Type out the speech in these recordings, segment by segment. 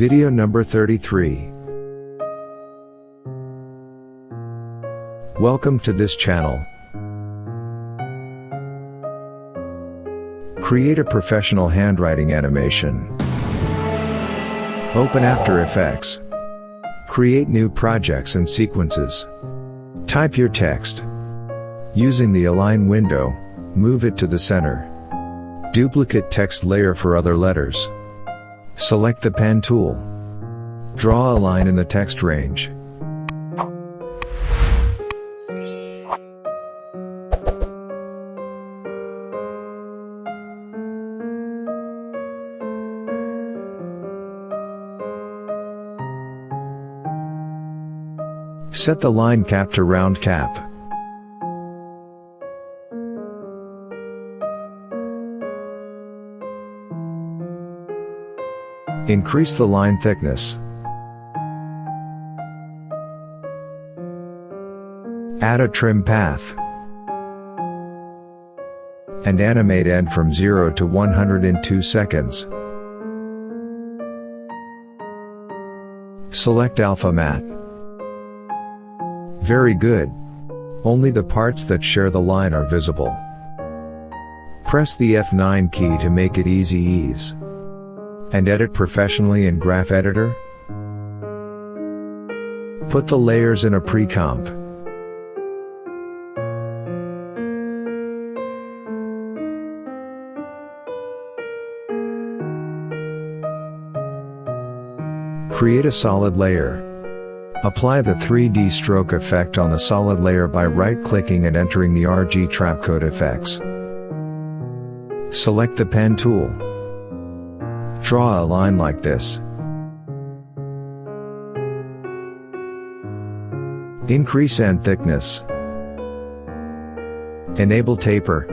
Video number 33. Welcome to this channel. Create a professional handwriting animation. Open After Effects. Create new projects and sequences. Type your text. Using the Align window, move it to the center. Duplicate text layer for other letters. Select the pen tool. Draw a line in the text range. Set the line cap to round cap. Increase the line thickness. Add a trim path. And animate end from 0 to 100 in 2 seconds. Select Alpha Matte. Very good. Only the parts that share the line are visible. Press the F9 key to make it easy ease. And edit professionally in Graph Editor. Put the layers in a pre-comp. Create a solid layer. Apply the 3D stroke effect on the solid layer by right-clicking and entering the RG Trapcode effects. Select the pen tool. Draw a line like this. Increase end thickness. Enable taper.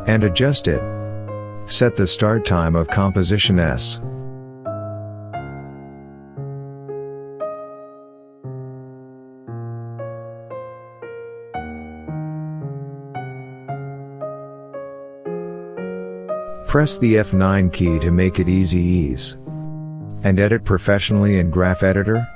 And adjust it. Set the start time of composition S. Press the F9 key to make it easy ease. And edit professionally in Graph Editor.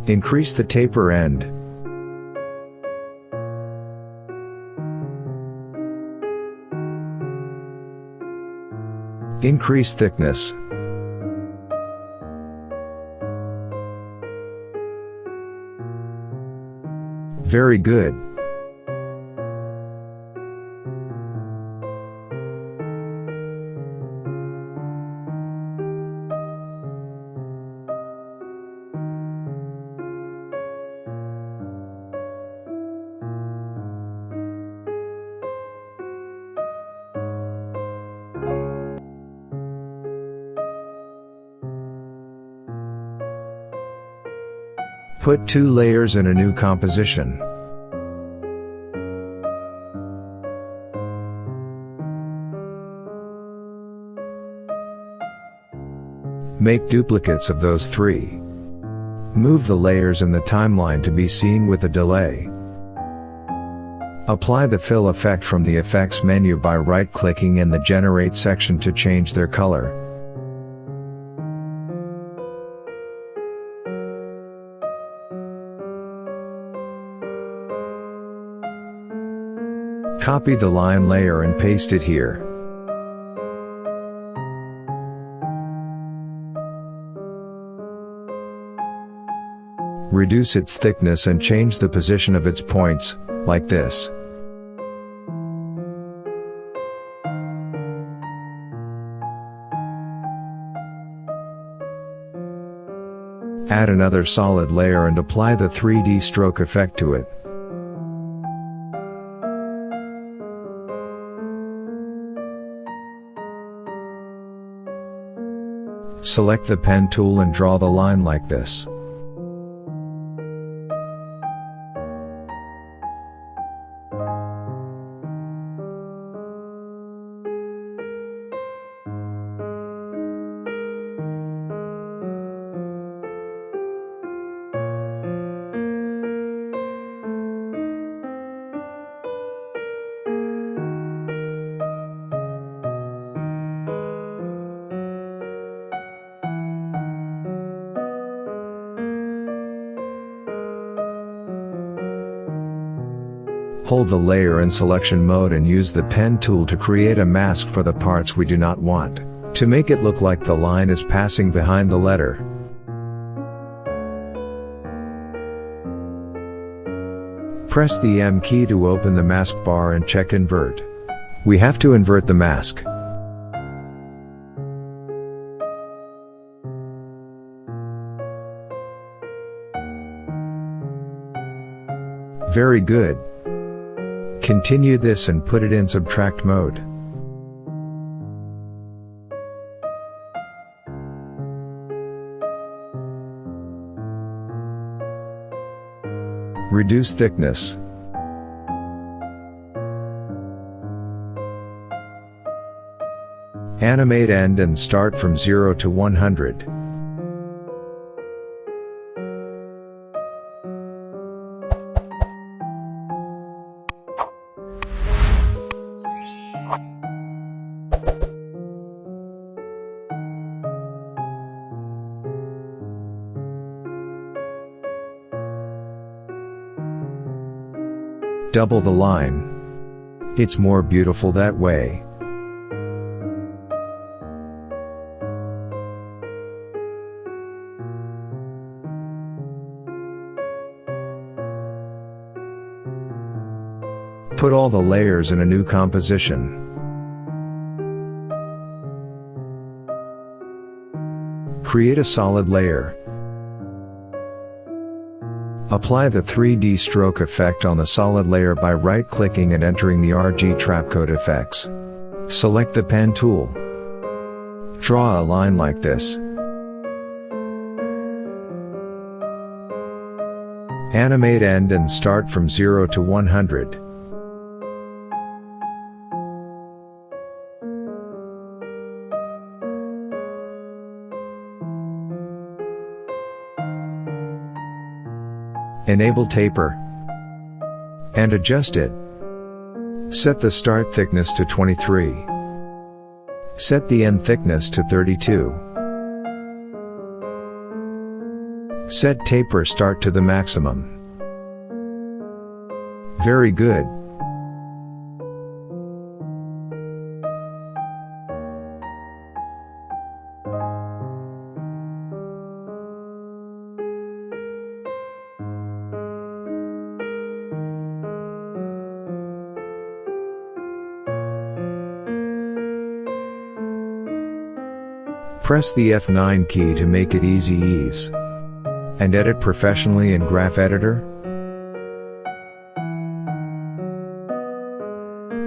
Increase the taper end. Increase thickness. Very good. Put 2 layers in a new composition. Make duplicates of those 3. Move the layers in the timeline to be seen with a delay. Apply the fill effect from the effects menu by right-clicking in the Generate section to change their color. Copy the line layer and paste it here. Reduce its thickness and change the position of its points, like this. Add another solid layer and apply the 3D stroke effect to it. Select the pen tool and draw the line like this. Hold the layer in selection mode and use the pen tool to create a mask for the parts we do not want, to make it look like the line is passing behind the letter. Press the M key to open the mask bar and check Invert. We have to invert the mask. Very good. Continue this and put it in subtract mode. Reduce thickness. Animate end and start from 0 to 100. Double the line. It's more beautiful that way. Put all the layers in a new composition. Create a solid layer. Apply the 3D stroke effect on the solid layer by right-clicking and entering the RG Trapcode effects. Select the pen tool. Draw a line like this. Animate end and start from 0 to 100. Enable taper and adjust it. Set the start thickness to 23. Set the end thickness to 32. Set taper start to the maximum. Very good. Press the F9 key to make it ease. And edit professionally in Graph Editor.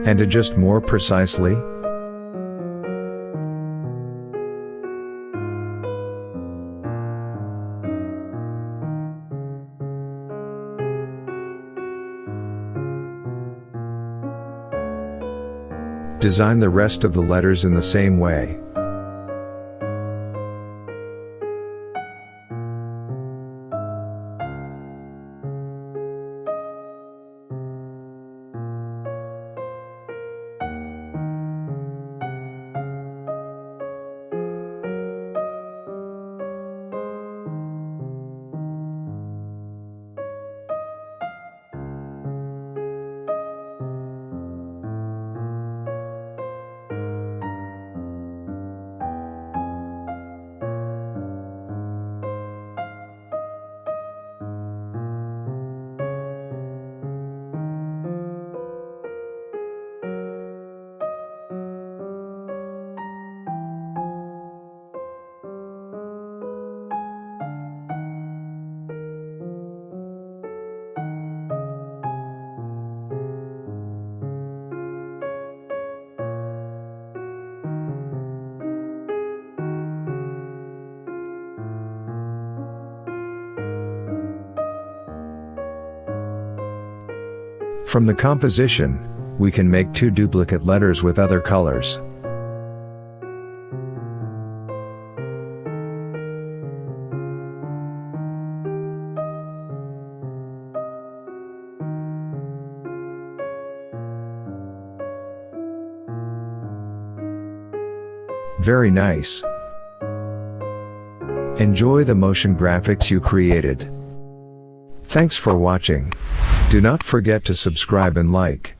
And adjust more precisely. Design the rest of the letters in the same way. From the composition, we can make 2 duplicate letters with other colors. Very nice. Enjoy the motion graphics you created. Thanks for watching. Do not forget to subscribe and like.